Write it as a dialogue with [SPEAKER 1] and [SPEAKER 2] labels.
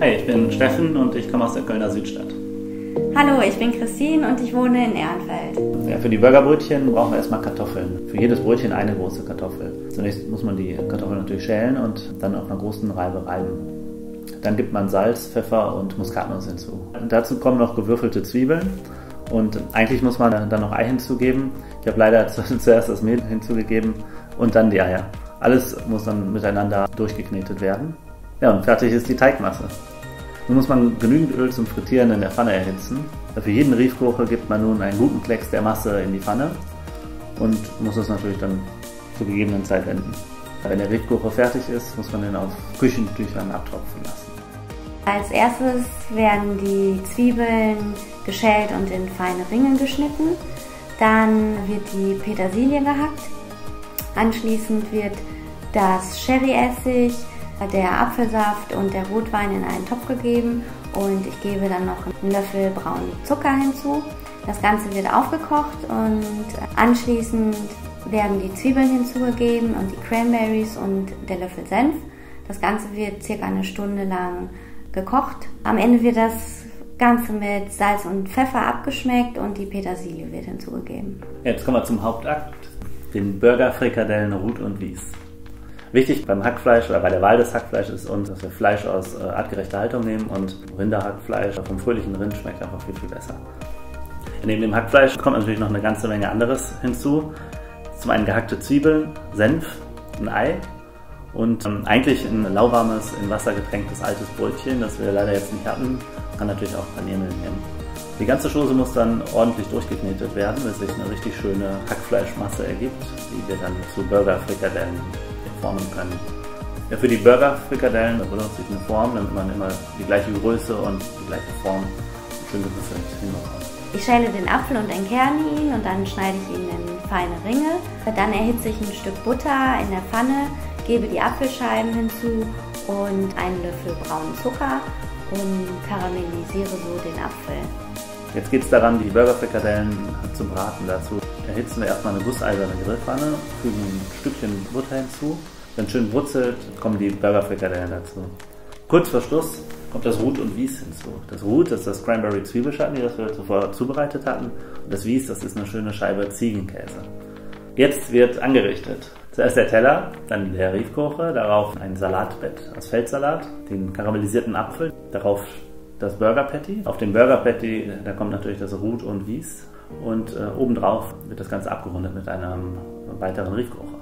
[SPEAKER 1] Hi, ich bin Steffen und ich komme aus der Kölner Südstadt.
[SPEAKER 2] Hallo, ich bin Christine und ich wohne in Ehrenfeld.
[SPEAKER 1] Ja, für die Burgerbrötchen brauchen wir erstmal Kartoffeln. Für jedes Brötchen eine große Kartoffel. Zunächst muss man die Kartoffeln natürlich schälen und dann auf einer großen Reibe reiben. Dann gibt man Salz, Pfeffer und Muskatnuss hinzu. Dazu kommen noch gewürfelte Zwiebeln und eigentlich muss man dann noch Ei hinzugeben. Ich habe leider zuerst das Mehl hinzugegeben und dann die Eier. Alles muss dann miteinander durchgeknetet werden. Ja, und fertig ist die Teigmasse. Nun muss man genügend Öl zum Frittieren in der Pfanne erhitzen. Für jeden Riefkocher gibt man nun einen guten Klecks der Masse in die Pfanne und muss es natürlich dann zur gegebenen Zeit wenden. Wenn der Riefkocher fertig ist, muss man den auf Küchentüchern abtropfen lassen.
[SPEAKER 2] Als erstes werden die Zwiebeln geschält und in feine Ringe geschnitten. Dann wird die Petersilie gehackt. Anschließend wird das Sherryessig, der Apfelsaft und der Rotwein in einen Topf gegeben und ich gebe dann noch einen Löffel braunen Zucker hinzu. Das Ganze wird aufgekocht und anschließend werden die Zwiebeln hinzugegeben und die Cranberries und der Löffel Senf. Das Ganze wird circa eine Stunde lang gekocht. Am Ende wird das Ganze mit Salz und Pfeffer abgeschmeckt und die Petersilie wird hinzugegeben.
[SPEAKER 1] Jetzt kommen wir zum Hauptakt, den Burgerfrikadellen Ruth und Wies. Wichtig beim Hackfleisch oder bei der Wahl des Hackfleisches ist uns, dass wir Fleisch aus artgerechter Haltung nehmen und Rinderhackfleisch vom fröhlichen Rind schmeckt einfach viel, viel besser. Neben dem Hackfleisch kommt natürlich noch eine ganze Menge anderes hinzu. Zum einen gehackte Zwiebeln, Senf, ein Ei und eigentlich ein lauwarmes, in Wasser getränktes altes Brötchen, das wir leider jetzt nicht hatten. Man kann natürlich auch Paniermehl nehmen. Die ganze Chose muss dann ordentlich durchgeknetet werden, bis sich eine richtig schöne Hackfleischmasse ergibt, die wir dann zu Burgerfrikadellen formen können. Ja, für die Burgerfrikadellen benutze ich eine Form, damit man immer die gleiche Größe und die gleiche Form schön gewürfelt hinbekommt.
[SPEAKER 2] Ich schäle den Apfel und entkerne ihn und dann schneide ich ihn in feine Ringe. Dann erhitze ich ein Stück Butter in der Pfanne, gebe die Apfelscheiben hinzu und einen Löffel braunen Zucker und karamellisiere so den Apfel.
[SPEAKER 1] Jetzt geht es daran, die Burgerfrikadellen zu braten. Dazu erhitzen wir erstmal eine gusseiserne Grillpfanne, fügen ein Stückchen Butter hinzu. Wenn schön brutzelt, kommen die Burgerfrikadellen dazu. Kurz vor Schluss kommt das Ruth und Wies hinzu. Das Ruth, das ist das Cranberry-Zwiebelchutney, das wir zuvor zubereitet hatten. Und das Wies, das ist eine schöne Scheibe Ziegenkäse. Jetzt wird angerichtet. Zuerst der Teller, dann der Riefkocher, darauf ein Salatbett aus Feldsalat, den karamellisierten Apfel, darauf das Burger Patty. Auf dem Burger Patty, da kommt natürlich das Ruth und Wies und obendrauf wird das Ganze abgerundet mit einem weiteren Riefkocher.